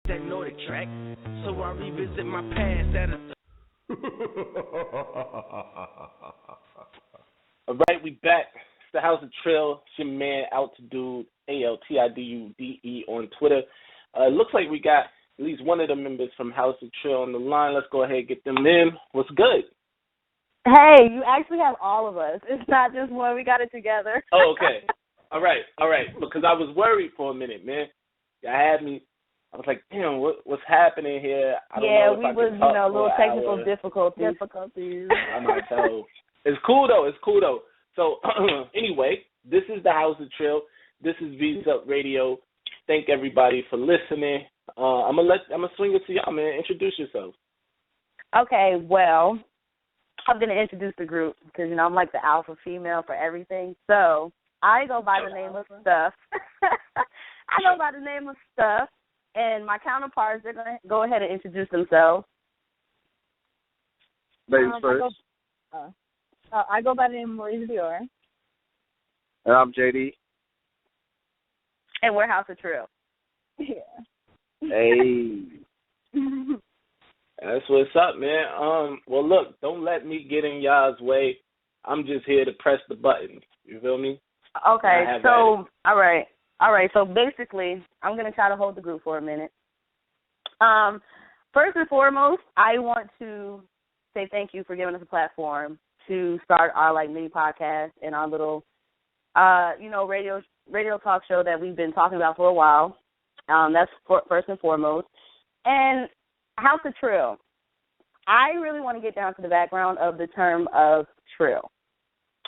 that Nordic track, so I revisit my past at a. All right, we back. It's the House of Trill. It's your man Altidude, Altidude on Twitter. It looks like we got at least one of the members from House of Trill on the line. Let's go ahead and get them in. What's good? Hey, you actually have all of us. It's not just one. We got it together. Oh, okay. All right. Because I was worried for a minute, man. I had me. I was like, damn, what's happening here? I don't know if we I was, can talk a little for an technical hour. difficulties. I might tell. It's cool though. So anyway, this is the House of Trill. This is V's Up Radio. Thank everybody for listening. I'm gonna swing it to y'all, man. Introduce yourself. Okay, well, I'm gonna introduce the group because I'm like the alpha female for everything. So I go by the name of Stuff. I go by the name of Stuff, and my counterparts, they're gonna go ahead and introduce themselves. Ladies first. I go by the name of Malaja Dior. And I'm JD. And we're House of Trill. Yeah. Hey. That's what's up, man. Well, look, don't let me get in y'all's way. I'm just here to press the buttons. You feel me? Okay, so, all right. So, basically, I'm going to try to hold the group for a minute. First and foremost, I want to say thank you for giving us a platform to start our, mini podcast and our little, radio talk show that we've been talking about for a while. That's first and foremost. And House of Trill. I really want to get down to the background of the term of Trill.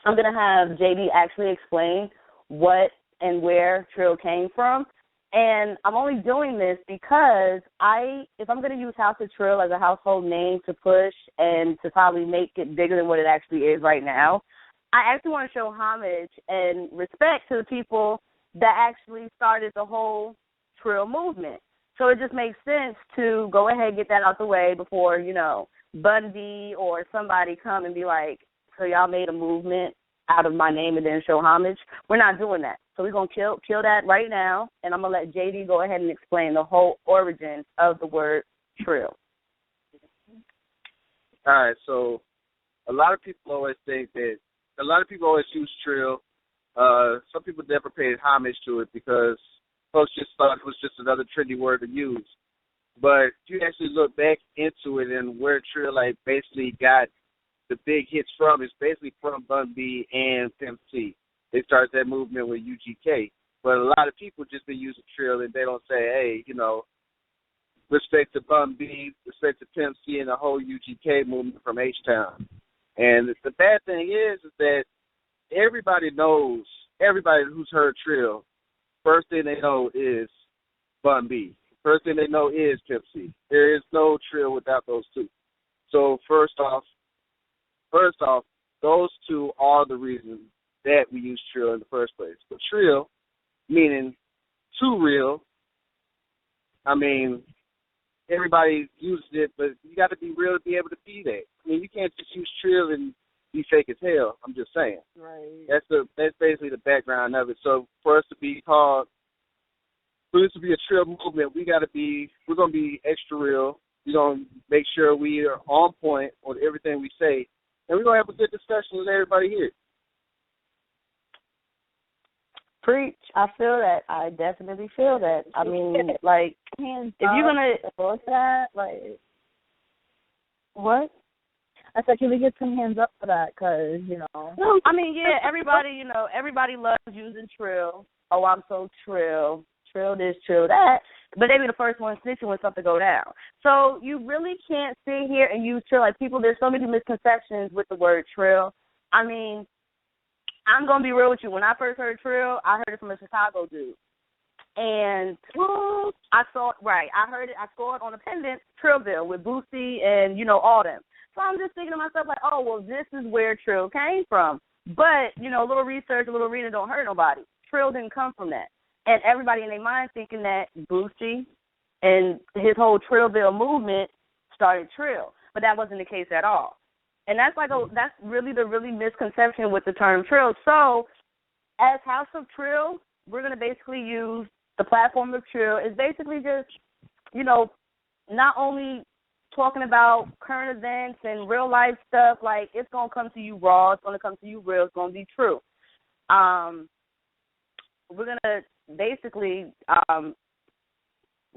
I'm going to have JD actually explain what and where Trill came from. And I'm only doing this because if I'm going to use House of Trill as a household name to push and to probably make it bigger than what it actually is right now, I actually want to show homage and respect to the people that actually started the whole Trill movement. So it just makes sense to go ahead and get that out the way before, Bundy or somebody come and be like, so y'all made a movement out of my name and then show homage. We're not doing that. So we're going to kill that right now, and I'm going to let JD go ahead and explain the whole origin of the word Trill. All right, so a lot of people always use Trill. Some people never paid homage to it because folks just thought it was just another trendy word to use. But if you actually look back into it and where Trill basically got the big hits from, it's basically from Bun B and Pimp C. They started that movement with UGK. But a lot of people just been using Trill and they don't say, hey, respect to Bun B, respect to Pimp C and the whole UGK movement from H-Town. And the bad thing is that everybody who's heard Trill, first thing they know is Bun B. First thing they know is Pimp C. There is no Trill without those two. So first off, those two are the reason that we use Trill in the first place. But Trill, meaning too real, everybody uses it, but you got to be real to be able to be that. You can't just use Trill and be fake as hell. I'm just saying. Right. That's basically the background of it. So for this to be a Trill movement, we're going to be extra real. We're going to make sure we are on point on everything we say, and we're going to have a good discussion with everybody here. Preach. I feel that. I definitely feel that. If you're going to support that, what? I said, can we get some hands up for that? Because, everybody loves using Trill. Oh, I'm so Trill. Trill this, Trill that. But they be the first one snitching when something go down. So you really can't sit here and use Trill. There's so many misconceptions with the word Trill. I'm going to be real with you. When I first heard Trill, I heard it from a Chicago dude. And I heard it. I scored on a pendant, Trillville, with Boosie and, all them. So I'm just thinking to myself, this is where Trill came from. But, a little research, a little reading don't hurt nobody. Trill didn't come from that. And everybody in their mind thinking that Boosie and his whole Trillville movement started Trill. But that wasn't the case at all. And that's really the misconception with the term Trill. So as House of Trill, we're going to basically use the platform of Trill is basically just not only talking about current events and real life stuff, like it's gonna come to you raw, it's gonna come to you real, it's gonna be true. We're gonna basically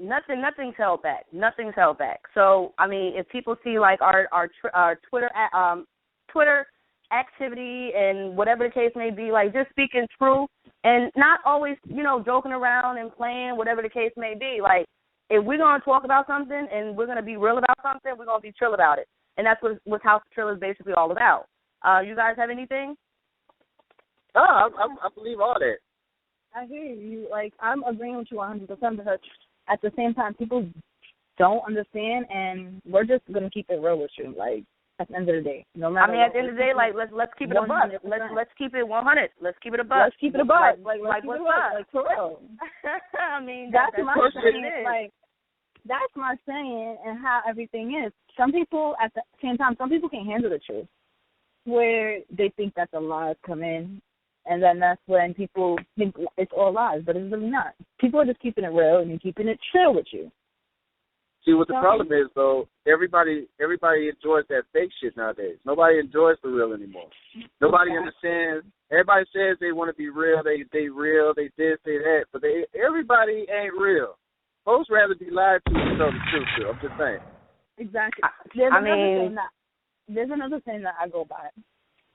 nothing's held back. Nothing's held back. So I mean, if people see like our Twitter activity and whatever the case may be, like just speaking truth and not always joking around and playing, whatever the case may be, like. If we're going to talk about something and we're going to be real about something, we're going to be Trill about it. And that's what House of Trill is basically all about. You guys have anything? I believe all that. I hear you. Like, I'm agreeing with you 100% because at the same time, people don't understand, and we're just going to keep it real with you. Like, at the end of the day, no matter. At the end of the day, like let's keep it a buck. Let's keep it 100. Let's keep it a buck. Let's keep it a buck. Like what's up? Like for real. I mean, that's my saying. Like, that's my saying, and how everything is. Some people, at the same time, some people can't handle the truth, where they think that the lies come in, and then that's when people think it's all lies, but it's really not. People are just keeping it real and keeping it chill with you. See, what the problem is, though, everybody enjoys that fake shit nowadays. Nobody enjoys the real anymore. Nobody understands. Everybody says they want to be real, they real, they this, they that, but everybody ain't real. Folks rather be lied to than tell the truth to. I'm just saying. Exactly. There's another thing that I go by.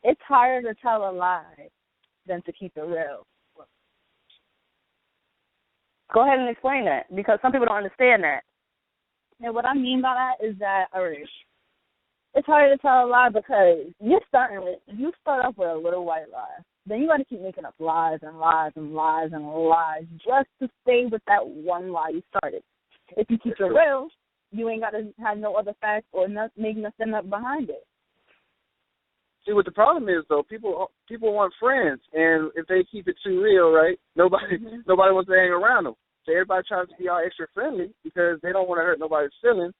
It's harder to tell a lie than to keep it real. Go ahead and explain that, because some people don't understand that. And what I mean by that is that, it's harder to tell a lie because you start off with a little white lie. Then you got to keep making up lies and lies and lies and lies just to stay with that one lie you started. If you keep it real, you ain't got to have no other facts or make nothing up behind it. See, what the problem is, though, people want friends, and if they keep it too real, right, nobody wants to hang around them. So everybody tries to be all extra friendly because they don't want to hurt nobody's feelings.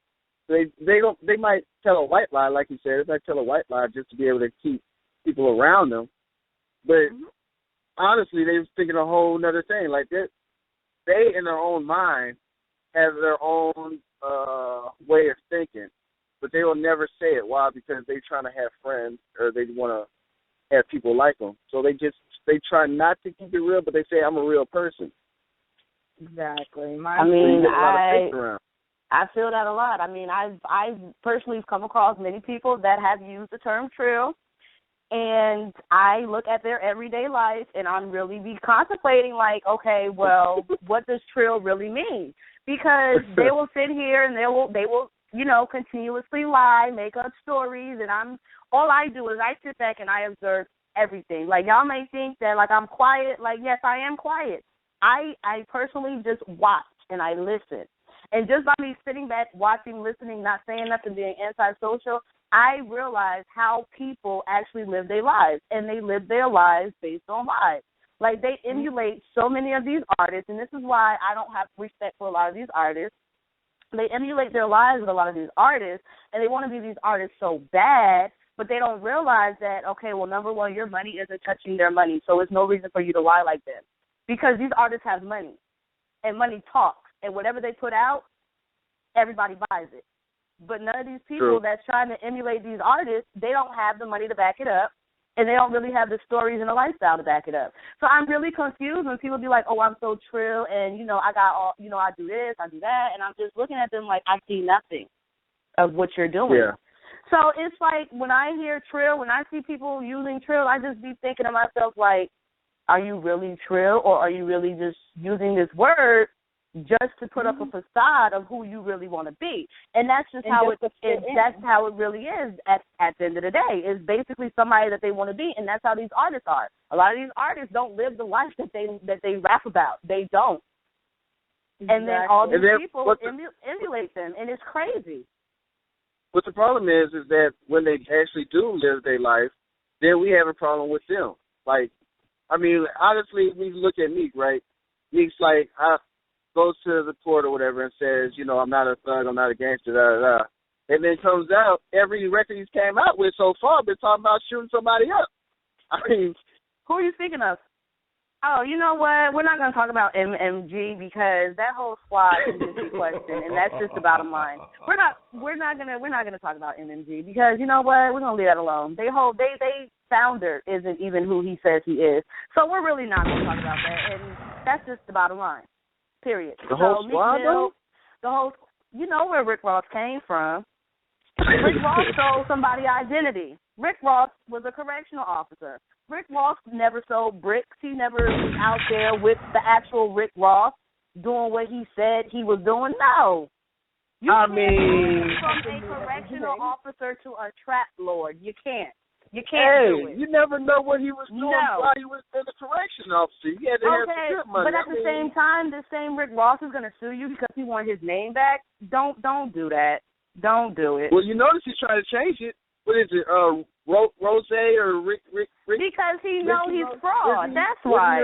They might tell a white lie, like you said. They might tell a white lie just to be able to keep people around them. But honestly, they was thinking a whole nother thing. Like they in their own mind have their own way of thinking, but they will never say it. Why? Because they trying to have friends or they want to have people like them. So they try not to keep it real, but they say I'm a real person. Exactly. I feel that a lot. I mean, I've personally come across many people that have used the term Trill, and I look at their everyday life, and I'm really be contemplating, like, okay, well, what does Trill really mean? Because they will sit here and they will continuously lie, make up stories, and all I do is I sit back and I observe everything. Like, y'all may think that, like, I'm quiet. Like, yes, I am quiet. I personally just watch and I listen. And just by me sitting back, watching, listening, not saying nothing, being antisocial, I realize how people actually live their lives. And they live their lives based on lies. Like, they emulate so many of these artists, and this is why I don't have respect for a lot of these artists. They emulate their lives with a lot of these artists, and they want to be these artists so bad, but they don't realize that, okay, well, number one, your money isn't touching their money, so there's no reason for you to lie like this. Because these artists have money, and money talks. And whatever they put out, everybody buys it. But none of these people that's trying to emulate these artists, they don't have the money to back it up, and they don't really have the stories and the lifestyle to back it up. So I'm really confused when people be like, oh, I'm so Trill, and, I got all, I do this, I do that, and I'm just looking at them like I see nothing of what you're doing. Yeah. So it's like when I hear Trill, when I see people using Trill, I just be thinking to myself, like, are you really Trill, or are you really just using this word just to put up a facade of who you really want to be? And that's just how that's how it really is at the end of the day. It's basically somebody that they want to be, and that's how these artists are. A lot of these artists don't live the life that they rap about. They don't. Exactly. And then all these people emulate them, and it's crazy. What the problem is that when they actually do live their life, then we have a problem with them. Like, I mean, honestly, we look at Meek, right? Meek's like, goes to the court or whatever and says, I'm not a thug, I'm not a gangster, da-da-da. And then comes out, every record he's came out with so far been talking about shooting somebody up. I mean, who are you speaking of? Oh, you know what? We're not going to talk about MMG because that whole squad is just a question, and that's just the bottom line. We're not gonna talk about MMG because you know what? We're gonna leave that alone. They founder isn't even who he says he is, so we're really not gonna talk about that, and that's just the bottom line. Period. The whole squad, though? The whole, you know where Rick Ross came from. Rick Ross stole somebody's identity. Rick Ross was a correctional officer. Rick Ross never sold bricks. He never was out there with the actual Rick Ross doing what he said he was doing. No. You can't go from a correctional officer to a trap lord. You can't. You can't do it. You never know what he was doing while he was in the correction officer. He had to have some good money. But at the same time, the same Rick Ross is going to sue you because he wanted his name back. Don't do that. Don't do it. Well, you notice he's trying to change it. What is it, Rose or Rick? Because he knows he's fraud. That's why.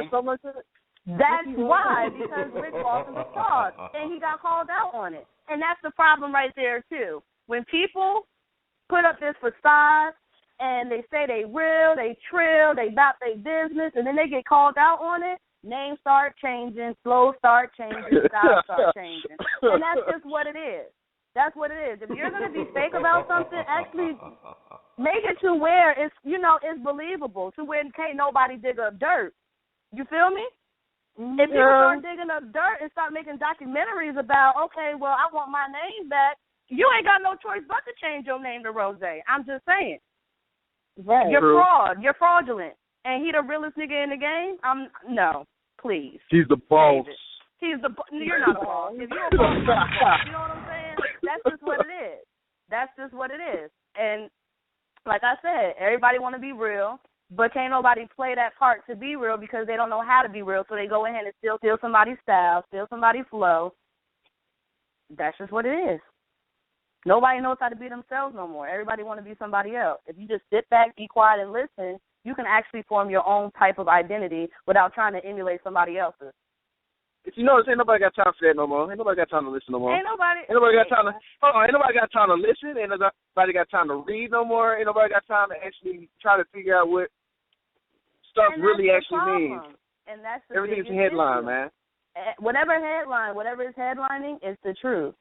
That's why, because Rick Ross is a fraud, and he got called out on it. And that's the problem right there, too. When people put up this facade and they say they real, they trill, they about their business, and then they get called out on it, names start changing, flows start changing, styles start changing. And that's just what it is. That's what it is. If you're going to be fake about something, actually make it to where it's, it's believable, to where can't nobody dig up dirt. You feel me? If people start digging up dirt and start making documentaries about, okay, well, I want my name back, you ain't got no choice but to change your name to Rose. I'm just saying. Right. You're fraud. You're fraudulent. And he the realest nigga in the game? No, please. He's the boss. You're not a boss. If you're a boss, you're a boss. You know what I'm saying? That's just what it is. That's just what it is. And like I said, everybody want to be real, but can't nobody play that part to be real because they don't know how to be real, so they go ahead and steal somebody's style, steal somebody's flow. That's just what it is. Nobody knows how to be themselves no more. Everybody want to be somebody else. If you just sit back, be quiet, and listen, you can actually form your own type of identity without trying to emulate somebody else's. If you notice, ain't nobody got time for that no more. Ain't nobody got time to listen no more. Ain't nobody got time to. Ain't nobody got time to listen. Ain't nobody got time to read no more. Ain't nobody got time to actually try to figure out what stuff really actually means. And that's the everything's a headline, man. Whatever is headlining is the truth.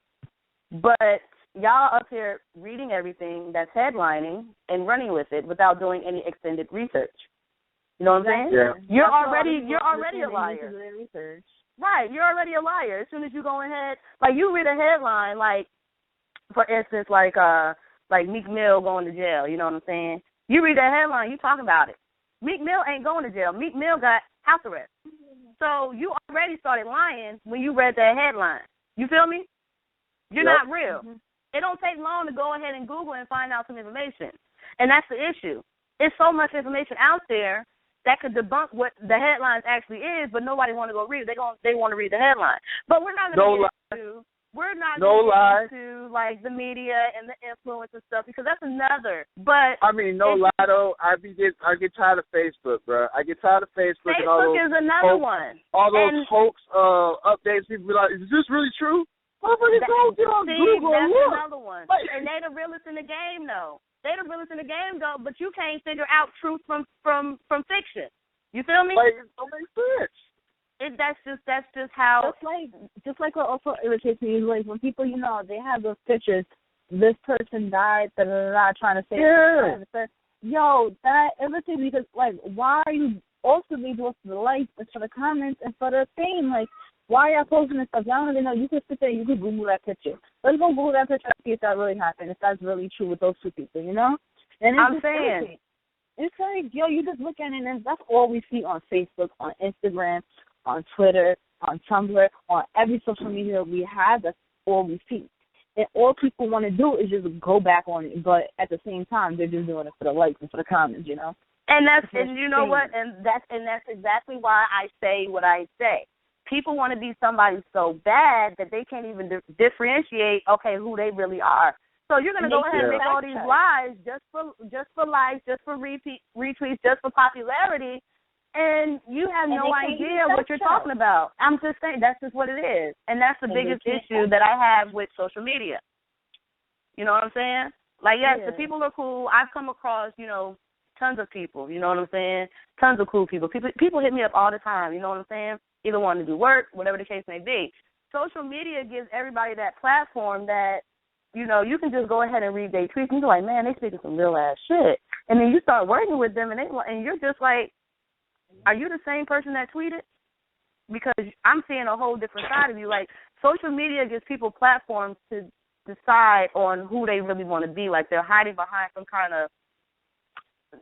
But y'all up here reading everything that's headlining and running with it without doing any extended research. You know what I'm saying? Yeah. You're already a liar. Right, you're already a liar. As soon as you go ahead, like you read a headline, like for instance, like Meek Mill going to jail. You know what I'm saying? You read that headline, you talking about it. Meek Mill ain't going to jail. Meek Mill got house arrest. So you already started lying when you read that headline. You feel me? You're not real. Mm-hmm. It don't take long to go ahead and Google and find out some information, and that's the issue. It's so much information out there that could debunk what the headlines actually is, but nobody want to go read it. They want to read the headline. But we're not going to get into like the media and the influence and stuff because that's another. But I mean, no lie though, I get tired of Facebook, bro. I get tired of Facebook. And all those is another one. All those hoax updates. People be like, "Is this really true?" Get on Google. That's another one. And they the realest in the game, though. They the realest in the game, though, but you can't figure out truth from fiction. You feel me? Like, it don't make sense. That's just how. Just like what also irritates me is like when people, they have those pictures. This person died, trying to say. Yeah. Yo, that irritates me because like, why are you also doing for the likes and for the comments and for the thing? Like, why are y'all posting this stuff? Y'all don't even know. You could sit there and you could Google that picture. Let's go Google that picture and see if that really happened, if that's really true with those two people, And I'm saying. It's like, yo, you just look at it and that's all we see on Facebook, on Instagram, on Twitter, on Tumblr, on every social media we have. That's all we see. And all people want to do is just go back on it, but at the same time, they're just doing it for the likes and for the comments, And you know what? And that's exactly why I say what I say. People want to be somebody so bad that they can't even differentiate, okay, who they really are. So you're going to go ahead and make all these lies just for likes, just for retweets, just for popularity, and you have no idea what you're talking about. I'm just saying that's just what it is, and that's the biggest issue that I have with social media. You know what I'm saying? Like, yes, the people are cool. I've come across, tons of people, you know what I'm saying? Tons of cool people. People hit me up all the time, you know what I'm saying? Either wanting to do work, whatever the case may be. Social media gives everybody that platform that, you know, you can just go ahead and read their tweets and be like, man, they speaking some real ass shit. And then you start working with them and you're just like, are you the same person that tweeted? Because I'm seeing a whole different side of you. Like, social media gives people platforms to decide on who they really want to be. Like, they're hiding behind some kind of,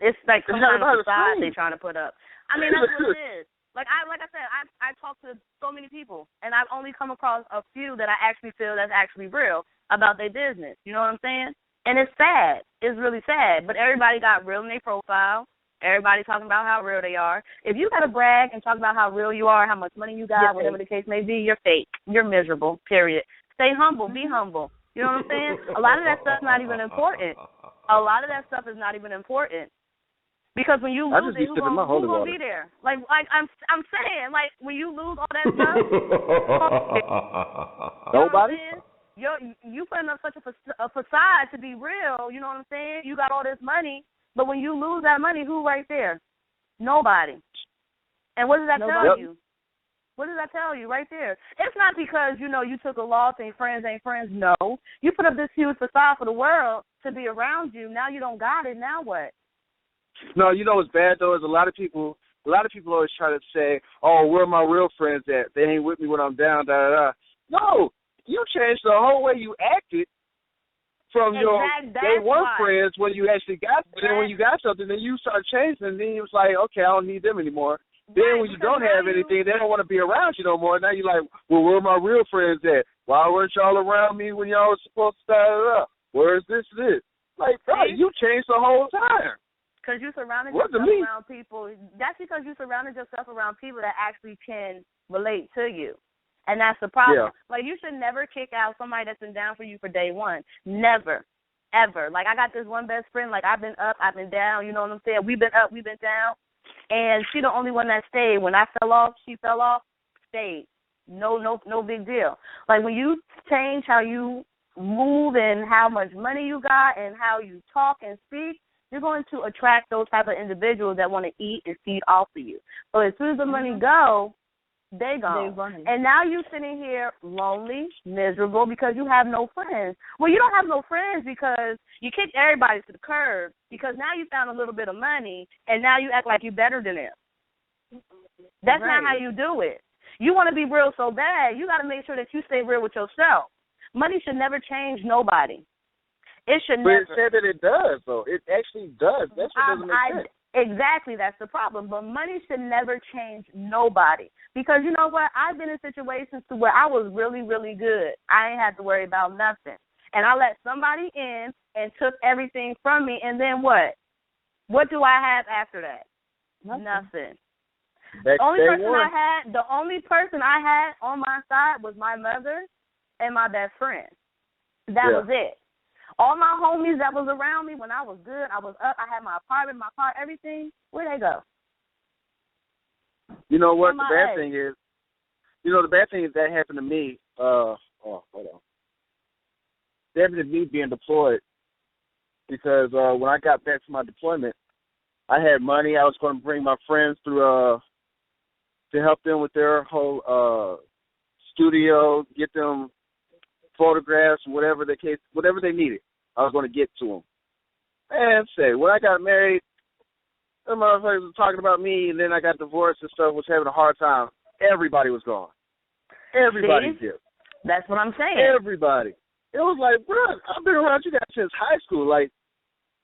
it's like some kind of facade they're trying to put up. I mean, that's what it is. Like I said, I talk to so many people, and I've only come across a few that I actually feel that's actually real about their business. You know what I'm saying? And it's sad. It's really sad. But everybody got real in their profile. Everybody talking about how real they are. If you got to brag and talk about how real you are, how much money you got, whatever the case may be, you're fake. You're miserable, period. Stay humble. Be humble. You know what I'm saying? A lot of that stuff's not even important. A lot of that stuff is not even important. Because when you lose it, who's gonna be there? Like I'm saying, like when you lose all that stuff, nobody. You putting up such a facade to be real. You know what I'm saying? You got all this money, but when you lose that money, who right there? Nobody. And what does that tell you? What does that tell you right there? It's not because, you know, you took a loss and friends ain't friends. No. You put up this huge facade for the world to be around you. Now you don't got it. Now what? No, you know what's bad, though, is a lot of people always try to say, oh, where are my real friends at? They ain't with me when I'm down, da-da-da. No, you changed the whole way you acted from your day one friends when you actually got – then when you got something, then you start changing, and then you was like, okay, I don't need them anymore. Then when you don't have anything, they don't want to be around you no more. Now you're like, well, where are my real friends at? Why weren't y'all around me when y'all was supposed to start it up? Where's this? Like, bro, you changed the whole time. Because you surrounded yourself around people. That's because you surrounded yourself around people that actually can relate to you. And that's the problem. Yeah. Like, you should never kick out somebody that's been down for you for day one. Never. Ever. Like, I got this one best friend. Like, I've been up, I've been down. You know what I'm saying? We've been up, we've been down. And she the only one that stayed. When I fell off, she fell off, stayed. No big deal. Like, when you change how you move and how much money you got and how you talk and speak, you're going to attract those type of individuals that want to eat and feed off of you. So as soon as the money go, they go. And now you're sitting here lonely, miserable, because you have no friends. Well, you don't have no friends because you kicked everybody to the curb because now you found a little bit of money and now you act like you're better than them. That's not how you do it. You want to be real so bad, you got to make sure that you stay real with yourself. Money should never change nobody. It should never. But it said that it does, though. It actually does. That's what doesn't make sense. Exactly, that's the problem. But money should never change nobody. Because you know what? I've been in situations to where I was really, really good. I ain't had to worry about nothing. And I let somebody in and took everything from me. And then what? What do I have after that? Nothing. The only person I had on my side was my mother and my best friend. That was it. All my homies that was around me when I was good, I was up, I had my apartment, my car, everything, where'd they go? You know what the bad thing is? The bad thing is that happened to me. Hold on. That happened to me being deployed because when I got back from my deployment, I had money. I was going to bring my friends through to help them with their whole studio, get them photographs, whatever they needed. I was going to get to them. And when I got married, the motherfuckers were talking about me, and then I got divorced and stuff, was having a hard time. Everybody was gone. Everybody did. That's what I'm saying. Everybody. It was like, bro, I've been around you guys since high school. Like,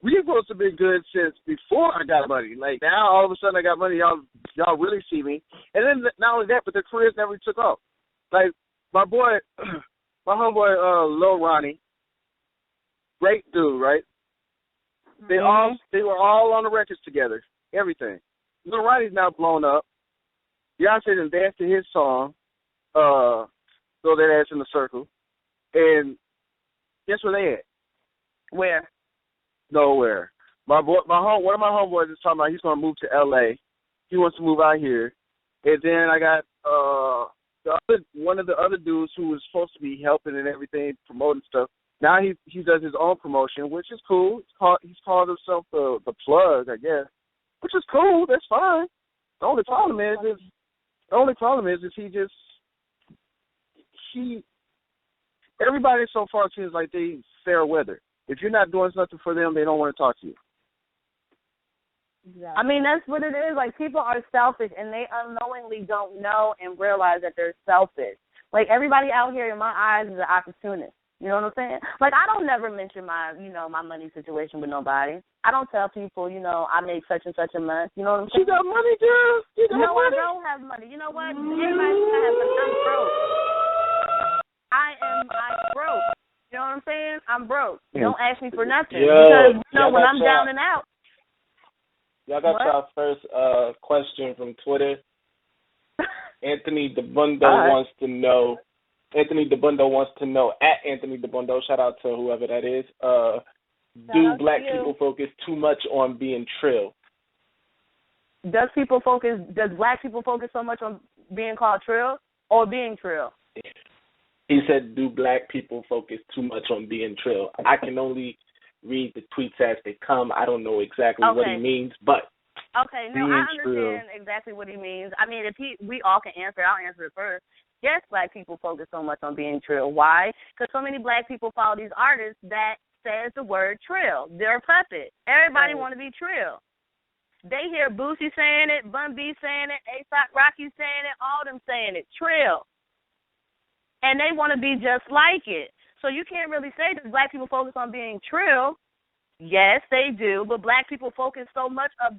we supposed to be good since before I got money. Like, now all of a sudden I got money, y'all really see me. And then not only that, but their careers never took off. Like, my homeboy, Lil Ronnie, great dude, right? They were all on the records together, everything. Lil Ronnie's now blown up. Beyonce done danced to his song, Throw That Ass in the Circle. And guess where they at? Where? Nowhere. One of my homeboys is talking about he's going to move to L.A. He wants to move out here. And then I got one of the other dudes who was supposed to be helping and everything, promoting stuff. Now he does his own promotion, which is cool. He's called himself the plug, I guess, which is cool. That's fine. The only problem is everybody so far seems like they fair weather. If you're not doing something for them, they don't want to talk to you. Exactly. I mean, that's what it is. Like, people are selfish, and they unknowingly don't know and realize that they're selfish. Like, everybody out here, in my eyes, is an opportunist. You know what I'm saying? Like, I don't never mention my money situation with nobody. I don't tell people, I make such and such a month. You know what I'm saying? You got money, girl? You got money? I don't have money. You know what? Everybody has money. I'm broke. I'm broke. You know what I'm saying? I'm broke. Don't ask me for nothing. Because, when I'm down and out. Y'all got y'all first question from Twitter. Anthony DeBundo wants to know, at Anthony DeBundo, shout out to whoever that is, do black people focus too much on being Trill? Does black people focus so much on being called Trill or being Trill? He said, do black people focus too much on being Trill? I can only read the tweets as they come. I don't know exactly what he means, but okay, no, I understand exactly what he means. I mean, we all can answer. I'll answer it first. Yes, black people focus so much on being Trill. Why? Because so many black people follow these artists that says the word Trill. They're a puppet. Everybody want to be Trill. They hear Boosie saying it, Bun B saying it, A$AP Rocky saying it, all them saying it, Trill. And they want to be just like it. So you can't really say that black people focus on being Trill. Yes, they do, but black people focus so much on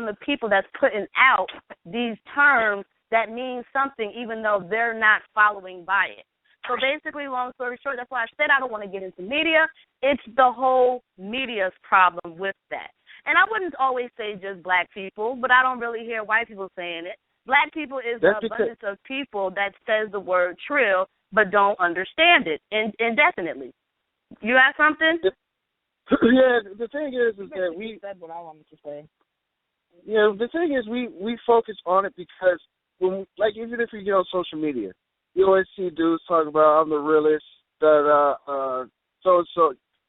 the people that's putting out these terms that mean something, even though they're not following by it. So basically, long story short, that's why I said I don't want to get into media. It's the whole media's problem with that. And I wouldn't always say just black people, but I don't really hear white people saying it. Black people is the abundance of people that says the word Trill but don't understand it indefinitely. You have something? Yeah, the thing is that we said what I wanted to say. Yeah, the thing is we focus on it because even if you get on social media, you always see dudes talking about I'm the realest, so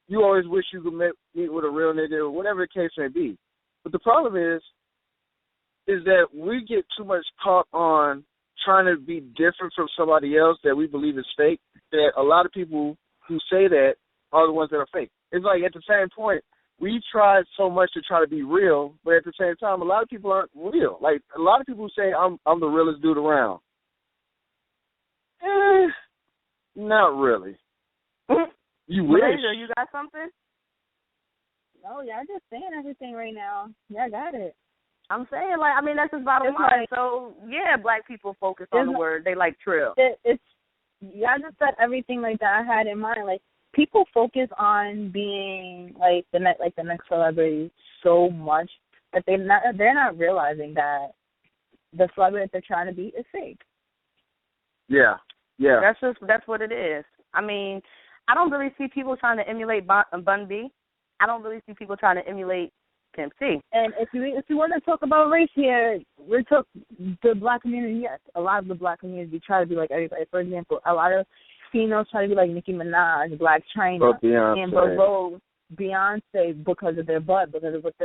you always wish you could meet with a real nigga or whatever the case may be. But the problem is that we get too much caught on trying to be different from somebody else that we believe is fake, that a lot of people who say that are the ones that are fake. It's like at the same point, we try so much to try to be real, but at the same time, a lot of people aren't real. Like, a lot of people say, I'm the realest dude around. Not really. You wish. Malaja, you got something? No, y'all just saying everything right now. Yeah, got it. I'm saying, that's just bottom line. So, yeah, black people focus on the word. They like Trill. Y'all just said everything like that I had in mind. Like, people focus on being the next celebrity so much that they're not realizing that the celebrity that they're trying to be is fake. Yeah. That's what it is. I mean, I don't really see people trying to emulate Bun B. I don't really see people trying to emulate Pimp C. And if you want to talk about race here, we're talking the black community. Yes, a lot of the black community try to be like everybody. For example, a lot of females try to be like Nicki Minaj, Black China, Amber Rose, Beyonce because of their butt, because of what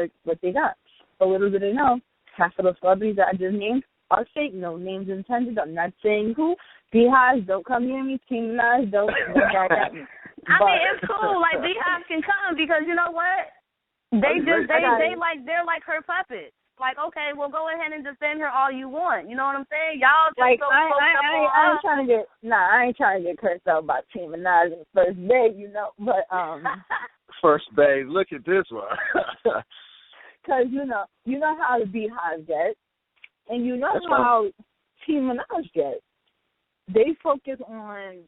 they got. But little do they know, half of the celebrities that I just named are fake. No names intended. I'm not saying who. Beehives, don't come near me. Nicki Minaj, don't at me. I mean, it's cool. Like, Beehives can come because you know what? They're like her puppets. Like, okay, well, go ahead and defend her all you want. You know what I'm saying? Y'all just I ain't trying to get cursed out by Nicki Minaj in the first day, but first day. Look at this one. Because you know how the Beehive gets, and you know how Nicki Minaj gets. They focus on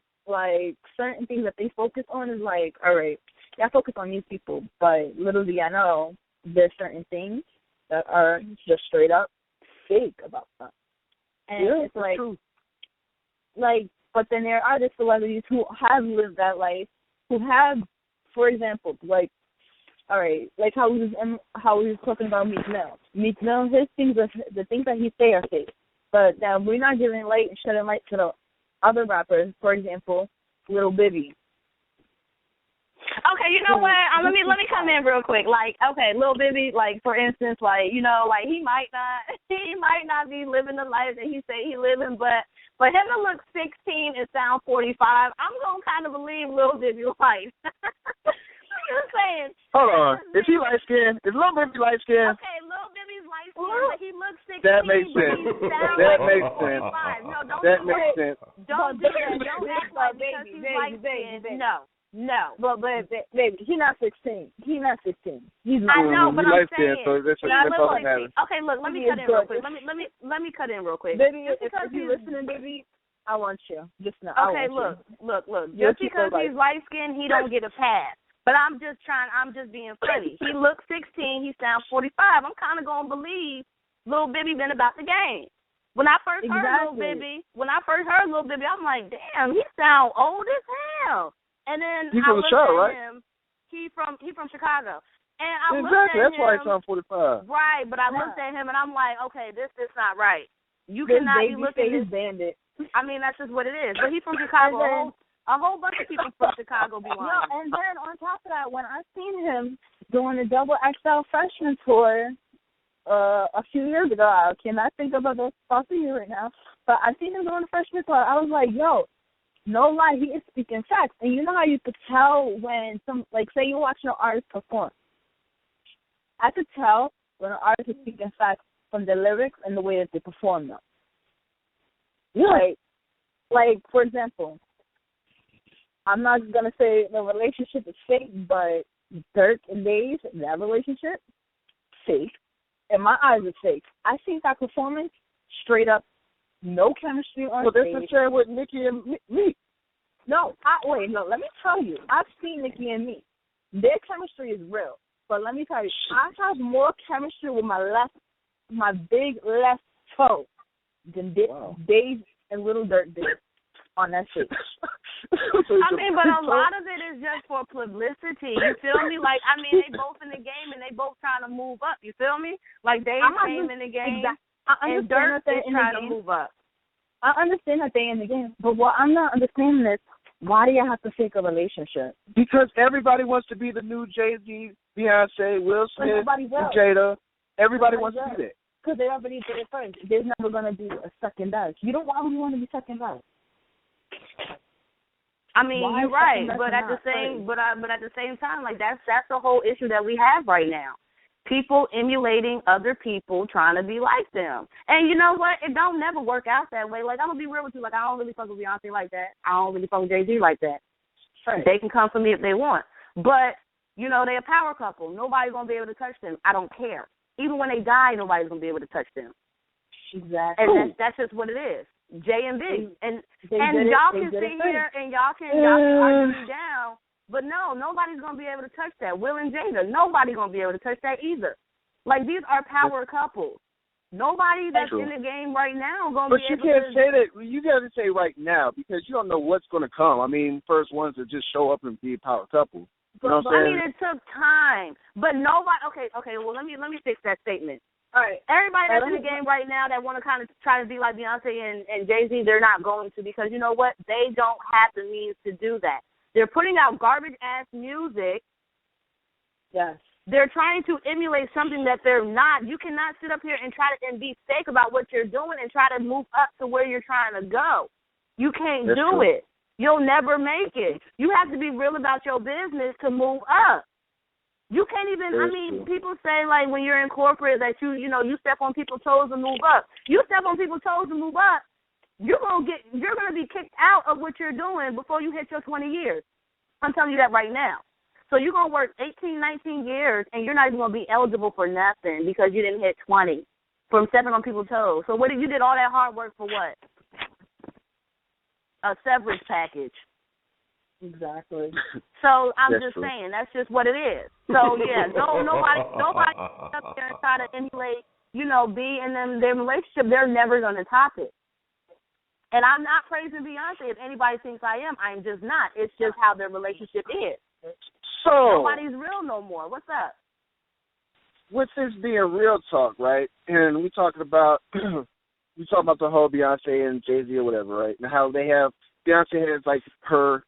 certain things that they focus on is all right, y'all focus on these people, but little do y'all know there's certain things that are just straight up fake about them. And it's true. But then there are the celebrities who have lived that life, who have, for example, all right, how we was talking about Meek Mill. Meek Mill, his things, the things that he say are fake. But now we're not giving light and shedding light to the other rappers. For example, Lil Bibby. Okay, you know what? Let me come in real quick. Like, okay, Lil Bibby, like for instance, like like he might not be living the life that he say he living, but for him to look 16 and sound 45, I'm gonna kind of believe Lil Bibby life. I'm just saying. Hold on. Is he light skinned? Is Lil Bibby light skinned? Okay, Lil Bibby's light skinned, but he looks 16. That makes sense. That makes sense. No, don't that do makes that. sense. Don't do that. Don't act like because he's light skinned. No. But baby, he's not 16. He's not 16. He's not. I know, but I'm saying. So that's all that matters. Okay, look, let me cut in real quick. Let me cut in real quick. Baby, if you're listening, baby, I want you. Just now. Okay, look. Just because he's light skinned, he don't get a pass. But I'm just being funny. He looks 16. He sounds 45. I'm kind of gonna believe Lil Bibby been about the game. When I first heard Lil Bibby, I'm like, damn, he sound old as hell. And then he's I from looked the show, at right? him. He from Chicago. And I looked exactly. at That's him, why he sounds 45. Right, but I looked at him and I'm like, okay, this is not right. You cannot be looking at this bandit. I mean, that's just what it is. But he's from Chicago. A whole bunch of people from Chicago be lying. No, and then on top of that, when I seen him doing the Double XL freshman tour a few years ago, I cannot think about the past year right now, but I seen him doing the freshman tour. I was like, yo, no lie, he is speaking facts. And you know how you could tell when say you're watching an artist perform. I could tell when an artist is speaking facts from the lyrics and the way that they perform them. Yeah. Like, for example, I'm not going to say the relationship is fake, but Dirk and Dave, that relationship, fake. In my eyes, it's fake. I think that performance, straight up, no chemistry on stage. Well, this is shared with Nicki and me. No, let me tell you. I've seen Nicki and me. Their chemistry is real. But let me tell you, I have more chemistry with my big left toe than Dave and Little Dirk did on that stage. I mean, but a lot of it is just for publicity. You feel me? Like, I mean, they both in the game and they both trying to move up. You feel me? Like, Dave came in the game and Dirk is trying to move up. I understand that they in the game, but what I'm not understanding is why do you have to fake a relationship? Because everybody wants to be the new Jay-Z, Beyonce, Will Smith, and Jada. Everybody wants to be that. Because they already did it first. There's never going to be a second best. Why would you want to be second best? I mean, you're right, but at the same time, like that's the whole issue that we have right now. People emulating other people, trying to be like them. And you know what? It don't never work out that way. Like, I'm going to be real with you. Like, I don't really fuck with Beyonce like that. I don't really fuck with Jay-Z like that. Right. They can come for me if they want. But, you know, they a power couple. Nobody's going to be able to touch them. I don't care. Even when they die, nobody's going to be able to touch them. Exactly. And that's just what it is. J and B. And y'all can sit here and y'all can argue me down. But no, nobody's going to be able to touch that. Will and Jada, nobody's going to be able to touch that either. Like, these are power couples. Nobody that's in the game right now going to be able to. But you can't say that. You got to say right now because you don't know what's going to come. I mean, first ones to just show up and be a power couple. You know what I'm saying? I mean, it took time. But nobody. Okay. Well, let me fix that statement. All right. Everybody that's in the game right now that want to kind of try to be like Beyonce and Jay-Z, they're not going to because you know what? They don't have the means to do that. They're putting out garbage-ass music. Yes. They're trying to emulate something that they're not. You cannot sit up here and try to and be fake about what you're doing and try to move up to where you're trying to go. You can't do it. You'll never make it. You have to be real about your business to move up. You can't even, people say, like, when you're in corporate that you step on people's toes to move up. You step on people's toes to move up, you're gonna be kicked out of what you're doing before you hit your 20 years. I'm telling you that right now. So you're gonna work 18, 19 years, and you're not even gonna be eligible for nothing because you didn't hit 20 from stepping on people's toes. So what you did all that hard work for what? A severance package. Exactly. So I'm just saying that's just what it is. So yeah, nobody up there and try to emulate, B and them their relationship. They're never gonna top it. And I'm not praising Beyonce. If anybody thinks I am, I'm just not. It's just how their relationship is. So nobody's real no more. What's up? With this being real talk, right? And we talking about the whole Beyonce and Jay-Z or whatever, right? And how they have Beyonce has like her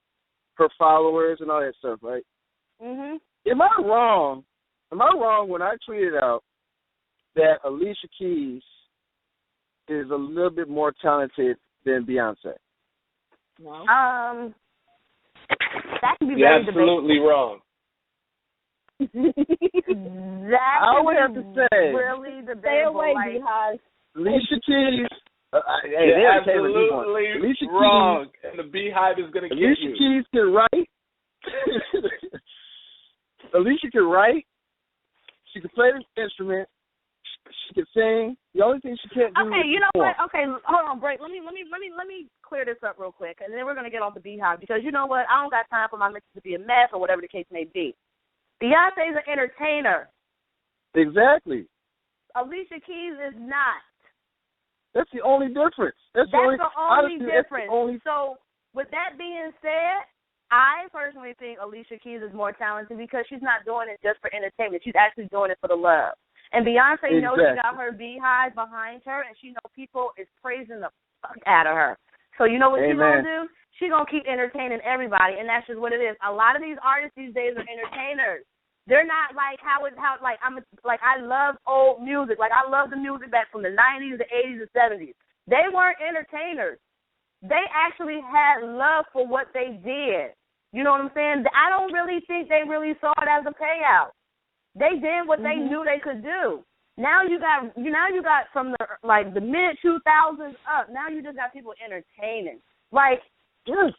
her followers and all that stuff, right? Mhm. Am I wrong? Am I wrong when I tweeted out that Alicia Keys is a little bit more talented than Beyonce? No. That can be You're very absolutely wrong. That I would can have be to say, really debatable. Stay away, like, Beehive. Alicia Keys. Hey, You're they came with these ones. absolutely Alicia wrong. And the Beehive is going to get Alicia you. Keys can write. Alicia can write. She can play the instrument. She can sing. The only thing she can't do okay, is you know perform. what? Okay, hold on, break. Let me clear this up real quick, and then we're gonna get off the Beehive because you know what? I don't got time for my mixes to be a mess or whatever the case may be. Beyonce's an entertainer. Exactly. Alicia Keys is not. That's the only difference. That's the only honestly, difference. That's the only... So, with that being said, I personally think Alicia Keys is more talented because she's not doing it just for entertainment. She's actually doing it for the love. And Beyonce knows she got her Beehive behind her, and she knows people is praising the fuck out of her. So you know what she's going to do? She's going to keep entertaining everybody, and that's just what it is. A lot of these artists these days are entertainers. They're not like I love old music. Like, I love the music back from the 90s, the 80s, the 70s. They weren't entertainers. They actually had love for what they did. You know what I'm saying? I don't really think they really saw it as a payout. They did what they knew they could do. Now you got from the mid 2000s up. Now you just got people entertaining. Like,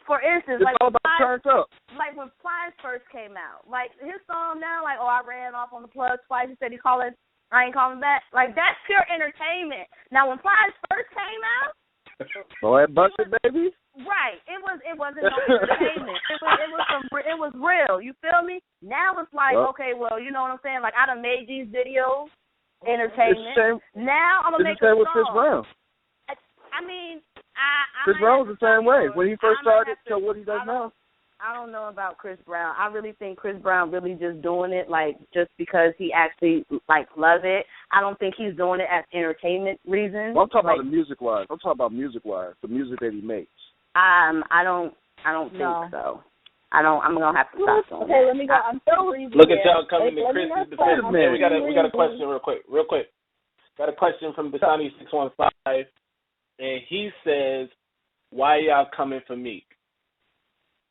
for instance, it's all about turned up. Like when Plies first came out, like his song now, like, oh, I ran off on the plug twice. He said I ain't calling back. Like, that's pure entertainment. Now when Plies first came out, boy, busted baby. Right. It wasn't no entertainment. It was real. You feel me? Now it's like, okay, well, you know what I'm saying? Like, I done made these videos, entertainment. Now I'm gonna make a song. With Chris Brown. I mean, Chris Brown was the same way when he first started to what he does now. I don't know about Chris Brown. I really think Chris Brown really just doing it like just because he actually like loves it. I don't think he's doing it as entertainment reasons. Well, I'm talking about the music wise. I'm talking about music wise, the music that he makes. I don't think so. I'm gonna have to stop on Okay, let me go. I'm so look at y'all coming to Chris's defense. Man, we got a question real quick. Got a question from Dasani615, and he says, "Why y'all coming for Meek?"